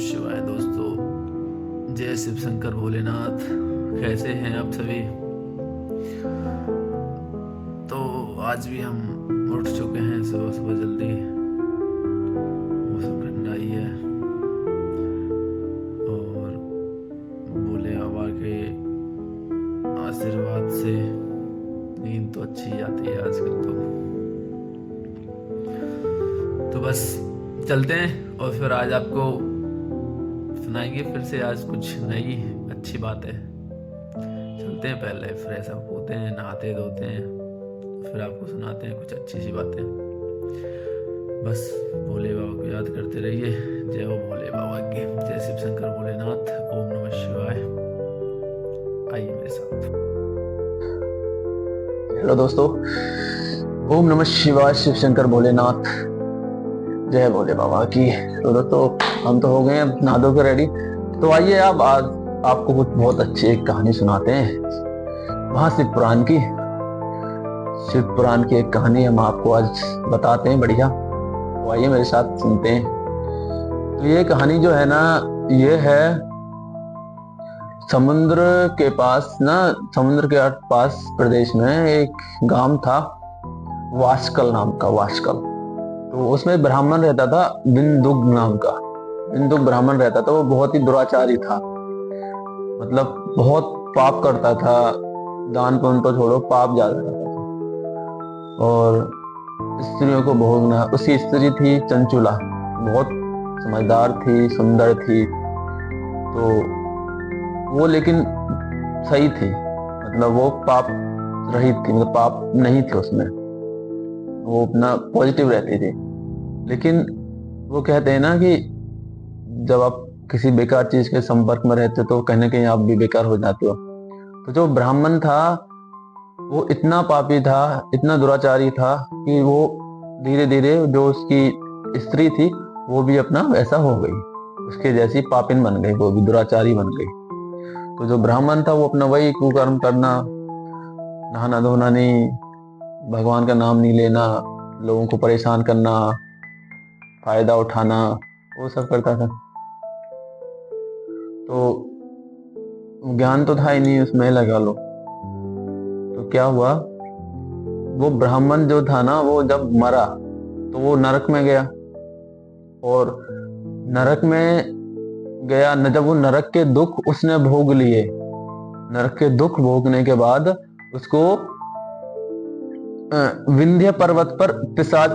शिवाय दोस्तों। जय शिव शंकर भोलेनाथ। कैसे हैं आप सभी? तो आज भी हम उठ चुके हैं सुबह सुबह जल्दी। मौसम ठंडा ही है और भोले बाबा के आशीर्वाद से नींद तो अच्छी आती है आजकल। तो बस चलते हैं और फिर आज आपको सुनाएंगे फिर से आज कुछ नई अच्छी बातें। चलते हैं, पहले फ्रेश अप होते हैं, नहाते धोते हैं, फिर आपको सुनाते हैं कुछ अच्छी सी बातें। बस भोले बाबा को याद करते रहिए। जय हो भोले बाबा की। जय शिव शंकर भोलेनाथ। ओम नमः शिवाय। आइए मेरे साथ। हेलो दोस्तों, ओम नमः शिवाय। शिव शंकर भोलेनाथ। जय भोले बाबा की। तो दोस्तों, हम तो हो गए हैं नहा धो के रेडी। तो आइए अब आज आपको कुछ बहुत अच्छी एक कहानी सुनाते हैं महाशिव पुराण की। शिव पुराण की एक कहानी हम आपको आज बताते हैं, बढ़िया। तो आइए मेरे साथ सुनते हैं। तो ये कहानी जो है ना, ये है समुद्र के पास ना, समुद्र के पास प्रदेश में एक गांव था, वाशकल नाम का। वाशकल, तो उसमें ब्राह्मण रहता था, बिंदुक नाम का। बिंदुक ब्राह्मण रहता था। वो बहुत ही दुराचारी था, मतलब बहुत पाप करता था। दान पुण्य तो छोड़ो, पाप ज्यादा करता था। और स्त्रियों को भोगना। उसकी स्त्री थी चंचुला, बहुत समझदार थी, सुंदर थी। तो वो लेकिन सही थी, मतलब वो पाप रहित थी, मतलब पाप नहीं थे उसमें। वो अपना पॉजिटिव रहती थी। लेकिन वो कहते हैं ना कि जब आप किसी बेकार चीज के संपर्क में रहते हो तो कहीं ना कहीं आप भी बेकार हो जाते हो। तो जो ब्राह्मण था वो इतना पापी था, इतना दुराचारी था कि वो धीरे धीरे जो उसकी स्त्री थी वो भी अपना वैसा हो गई, उसके जैसी पापिन बन गई, वो भी दुराचारी बन गई। तो जो ब्राह्मण था वो अपना वही कुकर्म करना, नहाना धोना नहीं, भगवान का नाम नहीं लेना, लोगों को परेशान करना, फायदा उठाना, वो सब करता था। तो ज्ञान तो था ही नहीं उसमें, लगा लो। तो क्या हुआ, वो ब्राह्मण जो था ना, वो जब मरा तो वो नरक में गया। और नरक में गया न, जब वो नरक के दुख उसने भोग लिए, नरक के दुख भोगने के बाद उसको विंध्य पर्वत पर पिशाच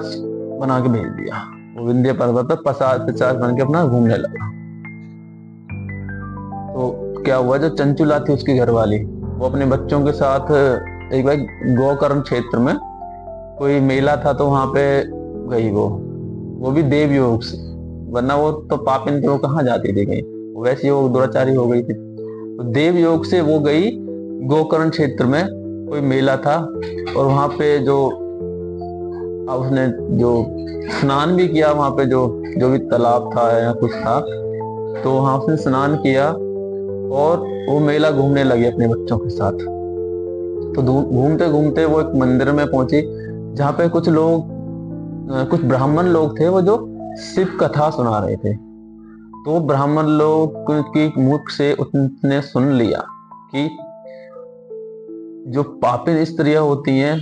बना के भेज दिया। वो विंध्य पर्वत पर पिशाच बन के अपना घूमने लगा। तो क्या हुआ, जो चंचुला थी उसकी घरवाली, वो अपने बच्चों के साथ एक बार गोकर्ण क्षेत्र में कोई मेला था तो वहां पे गई। वो भी देव योग से, वरना वो तो पापिन थी, वो कहाँ जाती थी कहीं, वैसे वो दुराचारी हो गई थी। तो देव योग से वो गई गोकर्ण क्षेत्र में, कोई मेला था। और वहां पे जो उसने जो स्नान भी किया, वहां पे जो जो भी तालाब था या कुछ था, तो वहां उसने स्नान किया और वो मेला घूमने लगी अपने बच्चों के साथ। तो घूमते घूमते वो एक मंदिर में पहुंची जहाँ पे कुछ लोग, कुछ ब्राह्मण लोग थे, वो जो शिव कथा सुना रहे थे। तो ब्राह्मण लोग की मुख से उसने सुन लिया कि जो पापिन स्त्रियां होती हैं,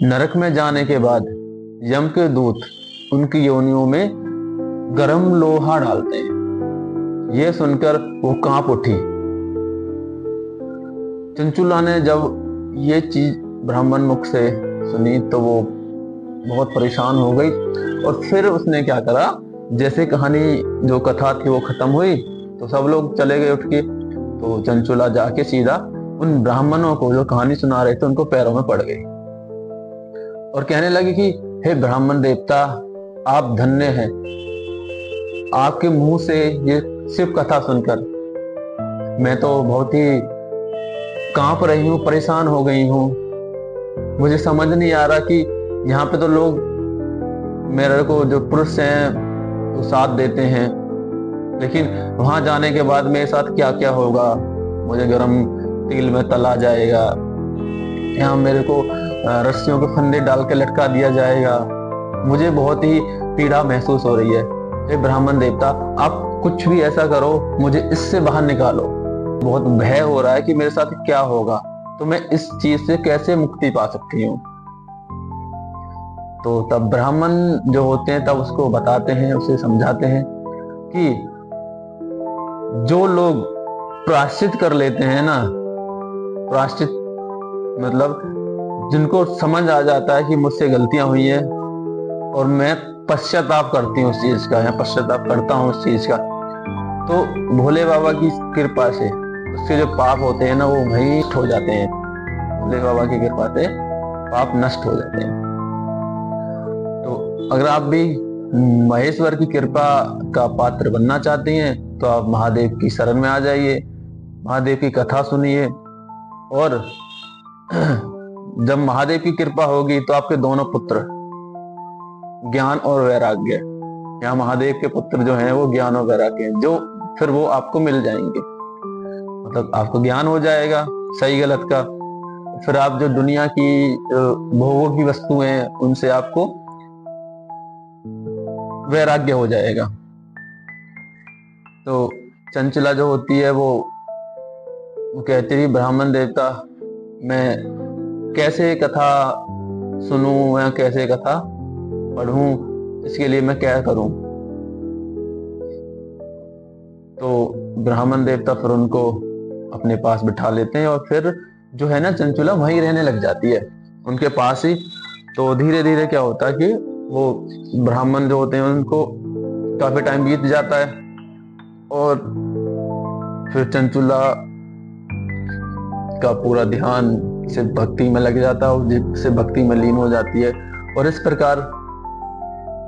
नरक में जाने के बाद यम के दूत उनकी योनियों में गरम लोहा डालते हैं। ये सुनकर वो कांप उठी। चंचुला ने जब ये चीज ब्राह्मण मुख से सुनी तो वो बहुत परेशान हो गई। और फिर उसने क्या करा, जैसे कहानी जो कथा थी वो खत्म हुई तो सब लोग चले गए उठ के। तो चंचुला जाके सीधा उन ब्राह्मणों को जो कहानी सुना रहे थे उनको पैरों में पड़ गई और कहने लगी कि हे ब्राह्मण देवता, आप धन्य हैं, आपके मुंह से ये शिव कथा सुनकर मैं तो बहुत ही कांप रही हूँ, परेशान हो गई हूँ। मुझे समझ नहीं आ रहा कि यहाँ पे तो लोग मेरे को, जो पुरुष हैं, वो साथ देते हैं, लेकिन वहां जाने के बाद मेरे साथ क्या क्या होगा। मुझे गरम तेल में तला जाएगा, यहाँ मेरे को रस्सियों के फंदे डाल के लटका दिया जाएगा। मुझे बहुत ही पीड़ा महसूस हो रही है। हे ब्राह्मण देवता, आप कुछ भी ऐसा करो, मुझे इससे बाहर निकालो, बहुत भय हो रहा है कि मेरे साथ क्या होगा, तो मैं इस चीज से कैसे मुक्ति पा सकती हूँ। तो तब ब्राह्मण जो होते हैं तब उसको बताते हैं, उसे समझाते हैं कि जो लोग प्रायश्चित कर लेते हैं ना, प्रायश्चित मतलब जिनको समझ आ जाता है कि मुझसे गलतियां हुई है और मैं पश्चाताप करती हूँ उस चीज का, या पश्चाताप करता हूँ उस चीज का, तो भोले बाबा की कृपा से उसके जो पाप होते हैं ना वो वहीं नष्ट हो जाते हैं। भोले बाबा की कृपा से पाप नष्ट हो जाते हैं। तो अगर आप भी महेश्वर की कृपा का पात्र बनना चाहते हैं तो आप महादेव की शरण में आ जाइए, महादेव की कथा सुनिए, और जब महादेव की कृपा होगी तो आपके दोनों पुत्र ज्ञान और वैराग्य, यहाँ महादेव के पुत्र जो हैं वो ज्ञान और वैराग्य हैं, जो फिर वो आपको मिल जाएंगे। मतलब आपको ज्ञान हो जाएगा सही गलत का, फिर आप जो दुनिया की भोगों की वस्तुएं हैं उनसे आपको वैराग्य हो जाएगा। तो चंचला जो होती है वो कहती थी, ब्राह्मण देवता मैं कैसे कथा सुनूं या कैसे कथा पढ़ूं, इसके लिए मैं क्या करूं। तो ब्राह्मण देवता फिर उनको अपने पास बिठा लेते हैं और फिर जो है ना चंचुला वहीं रहने लग जाती है उनके पास ही। तो धीरे धीरे क्या होता है कि वो ब्राह्मण जो होते हैं उनको काफी टाइम बीत जाता है और फिर चंचुला का पूरा ध्यान सिर्फ भक्ति में लग जाता है और सिर्फ भक्ति में लीन हो जाती है, और इस प्रकार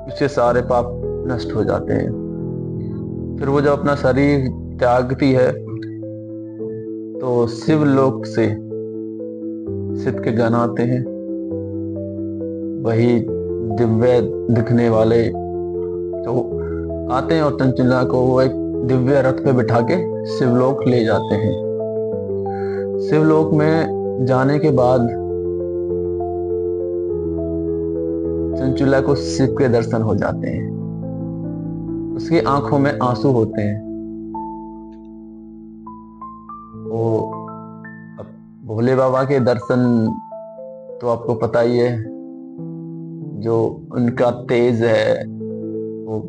उसके सारे पाप नष्ट हो जाते हैं। फिर वो जब अपना शरीर त्यागती है तो शिवलोक से शिव के गण आते हैं, वही दिव्य दिखने वाले जो आते हैं और चंचुला को वो एक दिव्य रथ पे बिठा के शिवलोक ले जाते हैं। शिवलोक में जाने के बाद चंचुला को शिव के दर्शन हो जाते हैं, उसकी आंखों में आंसू होते हैं। वो अब भोले बाबा के दर्शन तो आपको पता ही है, जो उनका तेज है वो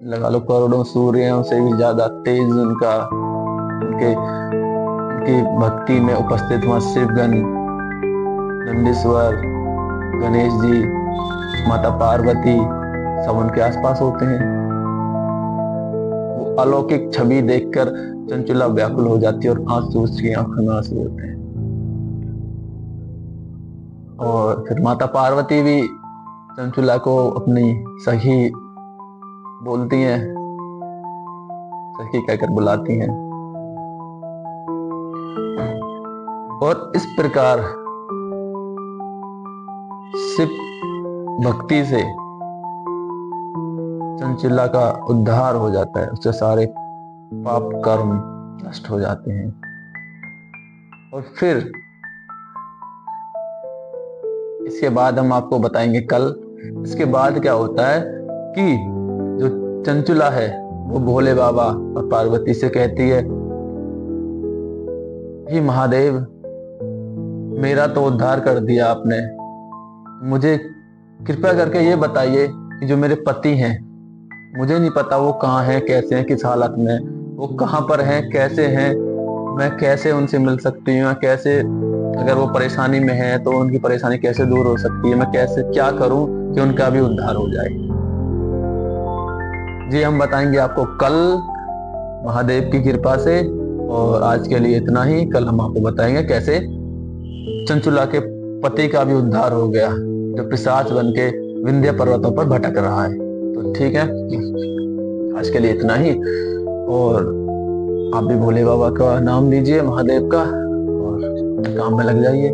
लगा लो करोड़ों सूर्यों से भी ज्यादा तेज उनका, उनकी भक्ति में उपस्थित वहां शिवगण, नंदीश्वर, गणेश जी, माता पार्वती सब उनके आसपास होते हैं। वो अलौकिक छवि देखकर चंचुला व्याकुल हो जाती है और आंसू उसकी आंखों में आंसू होते हैं। और फिर माता पार्वती भी चंचुला को अपनी सखी बोलती हैं, सखी कहकर बुलाती हैं, और इस प्रकार शिव भक्ति से चंचुला का उद्धार हो जाता है, उससे सारे पाप कर्म नष्ट हो जाते हैं। और फिर इसके बाद हम आपको बताएंगे कल, इसके बाद क्या होता है कि जो चंचुला है वो भोले बाबा और पार्वती से कहती है, हे महादेव मेरा तो उद्धार कर दिया आपने, मुझे कृपया करके ये बताइए कि जो मेरे पति हैं, मुझे नहीं पता वो कहाँ हैं, कैसे हैं, किस हालत में, वो कहाँ पर हैं, कैसे हैं, मैं कैसे उनसे मिल सकती हूँ, कैसे अगर वो परेशानी में है तो उनकी परेशानी कैसे दूर हो सकती है, मैं कैसे क्या करूं कि उनका भी उद्धार हो जाए। जी हम बताएंगे आपको कल महादेव की कृपा से। और आज के लिए इतना ही, कल हम आपको बताएंगे कैसे चंचुला के पति का भी उद्धार हो गया, जो पिशाच बन के विंध्य पर्वतों पर भटक रहा है। तो ठीक है, आज के लिए इतना ही, और आप भी भोले बाबा का नाम लीजिए, महादेव का, और काम में लग जाइए।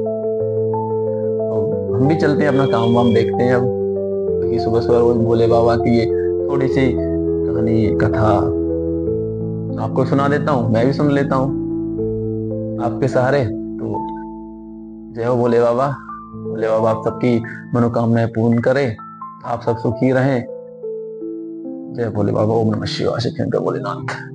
और हम भी चलते हैं, अपना काम वाम देखते हैं। अब सुबह सुबह रोज भोले बाबा की ये थोड़ी सी कहानी कथा आपको सुना देता हूँ, मैं भी सुन लेता हूँ आपके सहारे। तो जय हो भोले बाबा। भोले बाबा आप सबकी मनोकामनाएं पूर्ण करें, आप सब सुखी रहें। जय भोले बाबा, ओम नमः शिवाय, शंकर भोलेनाथ।